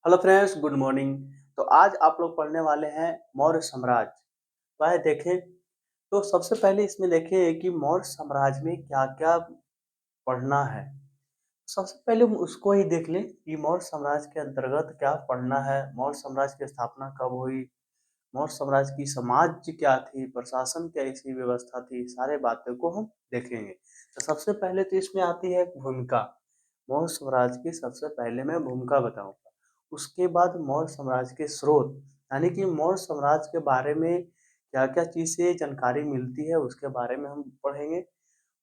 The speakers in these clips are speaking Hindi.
Hello friends, good morning. तो आज आप लोग पढ़ने वाले हैं मौर्य साम्राज्य। तो आइए देखें। तो सबसे पहले इसमें देखें कि मौर्य साम्राज्य में क्या-क्या पढ़ना है। सबसे पहले हम उसको ही देख लें कि मौर्य साम्राज्य के अंतर्गत क्या पढ़ना है, मौर्य साम्राज्य की स्थापना कब हुई, मौर्य साम्राज्य की समाज क्या थी, प्रशासन कैसी व्यवस्था थी, सारे बातों को हम देखेंगे। तो सबसे पहले तो इसमें आती है भूमिका। मौर्य साम्राज्य की सबसे पहले मैं भूमिका बताऊंगा। उसके बाद मौर्य साम्राज्य के स्रोत, यानी कि मौर्य साम्राज्य के बारे में क्या-क्या चीजें जानकारी मिलती है उसके बारे में हम पढ़ेंगे।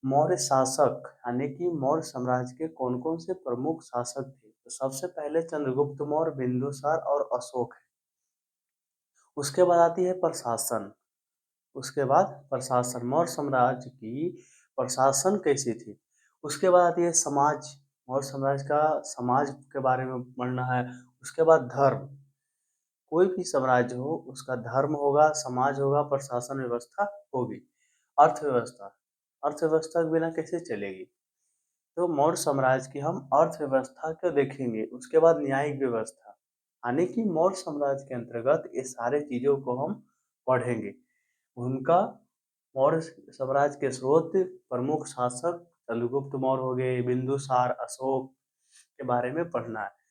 मौर्य शासक, यानी कि मौर्य साम्राज्य के कौन-कौन से प्रमुख शासक थे। तो सबसे पहले चंद्रगुप्त मौर्य, बिंदुसार और अशोक है। उसके बाद आती है प्रशासन। उसके बाद प्रशासन, मौर्य साम्राज्य की प्रशासन कैसी थी। उसके बाद आती है समाज, मौर्य साम्राज्य का समाज के बारे में पढ़ना है। उसके बाद धर्म, कोई भी साम्राज्य हो उसका धर्म होगा, समाज होगा, प्रशासन व्यवस्था होगी। अर्थव्यवस्था, अर्थव्यवस्था के बिना कैसे चलेगी। तो मौर्य साम्राज्य की हम अर्थव्यवस्था को देखेंगे। उसके बाद न्यायिक व्यवस्था, यानी कि मौर्य साम्राज्य के अंतर्गत ये सारे चीजों को हम पढ़ेंगे। उनका मौर्य साम्राज्य के स्रोत, प्रमुख शासक चंद्रगुप्त मौर्य हो गए, बिंदुसार, अशोक के बारे में पढ़ना है।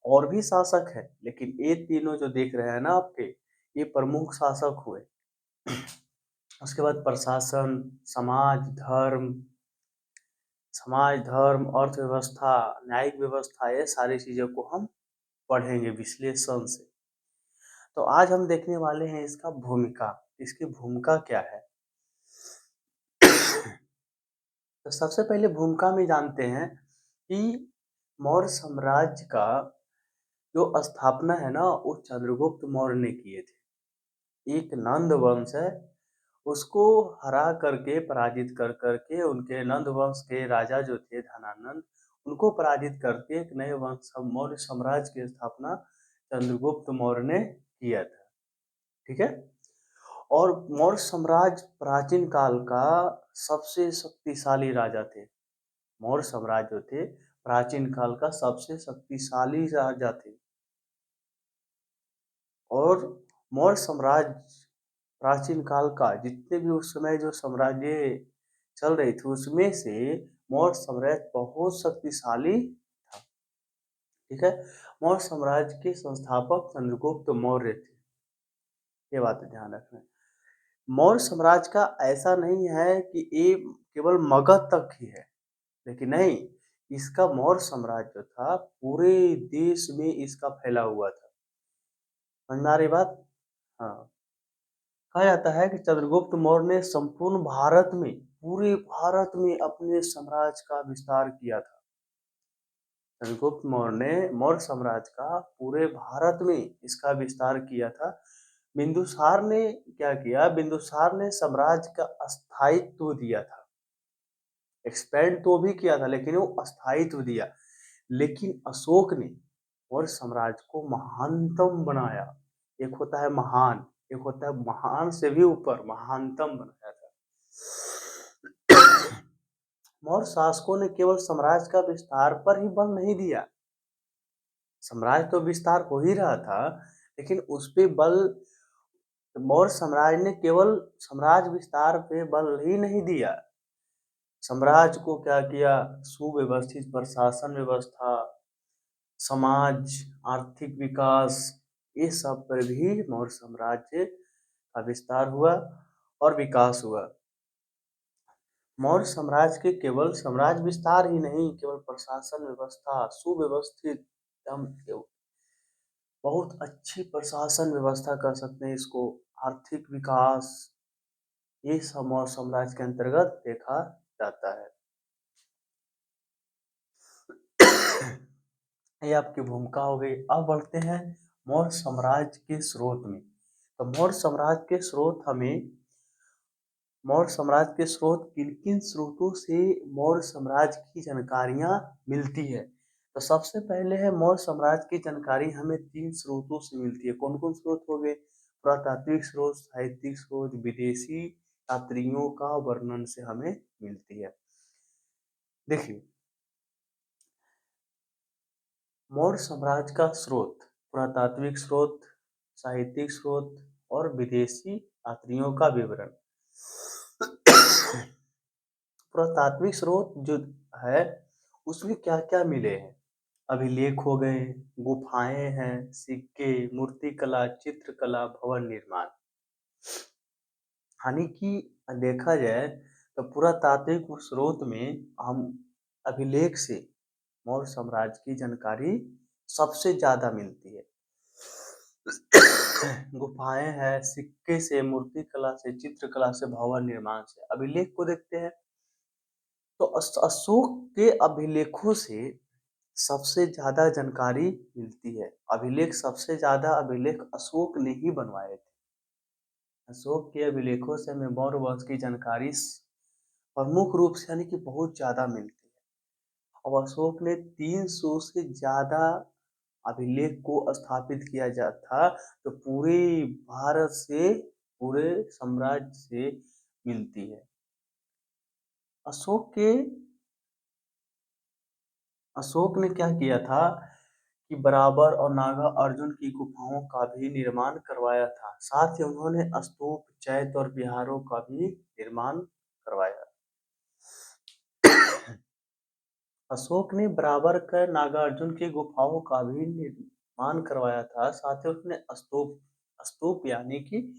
और भी शासक है, लेकिन ये तीनों जो देख रहे हैं ना आपके, ये प्रमुख शासक हुए। उसके बाद प्रशासन, समाज, धर्म, अर्थव्यवस्था, न्यायिक व्यवस्था, ये सारी चीजों को हम पढ़ेंगे विश्लेषण से। तो आज हम देखने वाले हैं इसका भूमिका, इसकी भूमिका क्या है। तो सबसे पहले भूमिका में जानते हैं कि मौर्य साम्राज्य का जो स्थापना है ना, वो चंद्रगुप्त मौर्य ने किए थे। एक नंद वंश है, उसको हरा करके, पराजित कर करके, उनके नंद वंश के राजा जो थे धनानंद, उनको पराजित करके एक नए वंश मौर्य साम्राज्य की स्थापना चंद्रगुप्त मौर्य ने किया था। ठीक है। और मौर्य साम्राज्य प्राचीन काल का सबसे शक्तिशाली राजा थे। मौर्य साम्राज्य जो थे प्राचीन काल का सबसे शक्तिशाली राजा थे। और मौर्य साम्राज्य प्राचीन काल का जितने भी उस समय जो साम्राज्य चल रही थी उसमें से मौर्य साम्राज्य बहुत शक्तिशाली था। ठीक है। मौर्य साम्राज्य के संस्थापक चंद्रगुप्त मौर्य थे, ये बात ध्यान रखना। मौर्य साम्राज्य का ऐसा नहीं है कि ये केवल मगध तक ही है, लेकिन नहीं, इसका मौर्य साम्राज्य जो था पूरे देश में इसका फैला हुआ था। समझ में आ रही बात। हाँ, कहा जाता है कि चंद्रगुप्त मौर्य ने संपूर्ण भारत में, पूरे भारत में अपने साम्राज्य का विस्तार किया था। चंद्रगुप्त मौर्य ने मौर्य साम्राज्य का पूरे भारत में इसका विस्तार किया था। बिंदुसार ने क्या किया, बिंदुसार ने साम्राज्य का अस्थायित्व दिया था। एक्सपेंड तो भी किया था, लेकिन वो अस्थायित्व दिया। लेकिन अशोक ने मौर्य साम्राज्य को महानतम बनाया। एक होता है महान, एक होता है महान से भी ऊपर, महानतम बनाया था। मौर्य शासकों ने केवल साम्राज्य का विस्तार पर ही बल नहीं दिया। साम्राज्य तो विस्तार हो ही रहा था, लेकिन उस पे बल, मौर्य साम्राज्य ने केवल साम्राज्य विस्तार पे बल ही नहीं दिया। साम्राज्य को क्या किया, सुव्यवस्थित प्रशासन व्यवस्था, समाज, आर्थिक विकास, ये सब पर भी मौर्य साम्राज्य का विस्तार हुआ और विकास हुआ। मौर्य साम्राज्य के केवल साम्राज्य विस्तार ही नहीं, केवल प्रशासन व्यवस्था सुव्यवस्थित, एकदम बहुत अच्छी प्रशासन व्यवस्था कर सकते हैं इसको, आर्थिक विकास, ये सब मौर्य साम्राज्य के अंतर्गत देखा जाता है। ये आपकी भूमिका हो गई। अब बढ़ते हैं मौर्य साम्राज्य के स्रोत में। तो मौर्य साम्राज्य के स्रोत हमें, मौर्य साम्राज्य के स्रोत किन किन स्रोतों से मौर्य साम्राज्य की जानकारियां मिलती है। तो सबसे पहले है मौर्य साम्राज्य की जानकारी हमें तीन स्रोतों से मिलती है। कौन कौन स्रोत हो गए, पुरातात्विक स्रोत, साहित्यिक स्रोत, विदेशी यात्रियों का वर्णन से हमें मिलती है। देखिए, मौर्य साम्राज्य का स्रोत, पुरातात्विक स्रोत, साहित्यिक स्रोत और विदेशी यात्रियों का विवरण। पुरातात्विक स्रोत जो है उसमें क्या-क्या मिले हैं? अभिलेख हो गए, गुफाएं हैं, सिक्के, मूर्तिकला, चित्रकला, भवन निर्माण। यानी कि देखा जाए तो पुरातात्विक स्रोत में हम अभिलेख से मौर्य साम्राज्य की जानकारी सबसे ज्यादा मिलती है। गुफाएं हैं, सिक्के से, मूर्तिकला से, चित्रकला से, भवन निर्माण से। अभिलेख को देखते हैं तो अशोक के अभिलेखों से सबसे ज्यादा जानकारी मिलती है। अभिलेख सबसे ज्यादा अभिलेख अशोक ने ही बनवाए थे। अशोक के अभिलेखों से हमें मौर्य वंश की जानकारी प्रमुख रूप से यानी कि बहुत ज्यादा मिलती है। अब अशोक ने 300 से ज्यादा अभिलेख को स्थापित किया था तो पूरे भारत से, पूरे साम्राज्य से मिलती है। अशोक के अशोक ने क्या किया था कि बराबर और नागा अर्जुन की गुफाओं का भी निर्माण करवाया था। साथ ही उन्होंने स्तूप, चैत्य और विहारों का भी निर्माण करवाया। अशोक ने बराबर कर नागार्जुन की गुफाओं का भी निर्माण करवाया था। साथ ही उसने स्तूप स्तूप यानी कि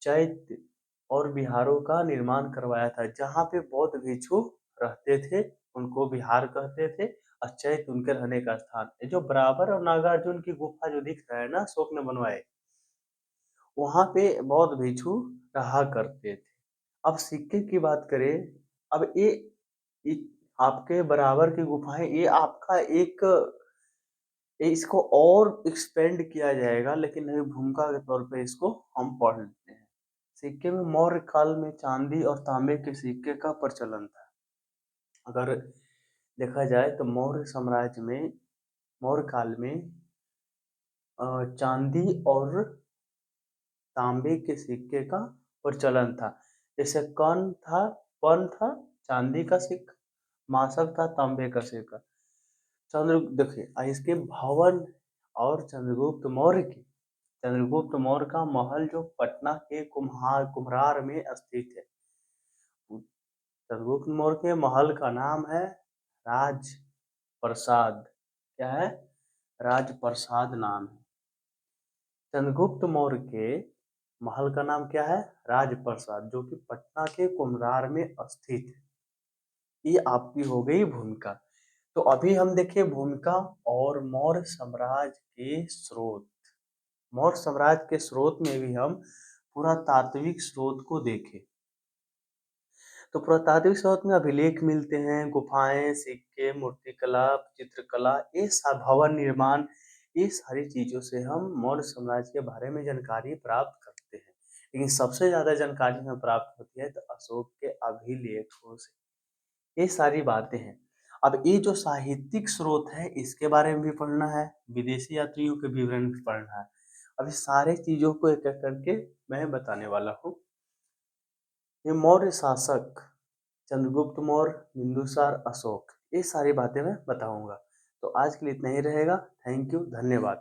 चैत्य और विहारों का निर्माण करवाया था। जहाँ पे बौद्ध भिक्षु रहते थे उनको विहार कहते थे और चैत्य उनके रहने का स्थान। ये जो बराबर और नागार्जुन की गुफा जो दिख रहा है ना अशोक ने बनवाए, वहाँ पे बौद्ध भिक्षु रहा करते थे। अब सिक्के की बात करें, अब ये आपके बराबर की गुफाएं, ये आपका एक इसको और एक्सपेंड किया जाएगा लेकिन अभी भूमिका के तौर पे इसको हम पढ़ लेते हैं। सिक्के में मौर्य काल में चांदी और तांबे के सिक्के का प्रचलन था। अगर देखा जाए तो मौर्य साम्राज्य में, मौर्य काल में चांदी और तांबे के सिक्के का प्रचलन था। जैसे कण था, पन था चांदी का सिक्का, मासक था तांबे का सिक्का। देखिए इसके भवन और चंद्रगुप्त मौर्य का महल जो पटना के कुम्हार में स्थित है। चंद्रगुप्त मौर्य के महल का नाम है राजप्रसाद। क्या है? राजप्रसाद नाम है। चंद्रगुप्त मौर्य के महल का नाम क्या है? राजप्रसाद, जो कि पटना के कुम्हार में स्थित है। ये आपकी हो गई भूमिका। तो अभी हम देखें भूमिका और मौर्य साम्राज्य के स्रोत। मौर्य साम्राज्य के स्रोत में भी हम पुरातात्विक स्रोत को देखें तो पुरातात्विक स्रोत में अभिलेख मिलते हैं, गुफाएं, सिक्के, मूर्तिकला, चित्रकला, ये सब भवन निर्माण, ये सारी चीजों से हम मौर्य साम्राज्य के बारे में जानकारी प्राप्त करते हैं। लेकिन सबसे ज्यादा जानकारी हमें प्राप्त होती है तो अशोक के अभिलेखों से। ये सारी बातें हैं। अब ये जो साहित्यिक स्रोत है इसके बारे में भी पढ़ना है, विदेशी यात्रियों के विवरण भी पढ़ना है। अभी सारे चीजों को एक एक करके मैं बताने वाला हूँ। ये मौर्य शासक चंद्रगुप्त मौर्य, बिंदुसार, अशोक, ये सारी बातें मैं बताऊंगा। तो आज के लिए इतना ही रहेगा। थैंक यू, धन्यवाद।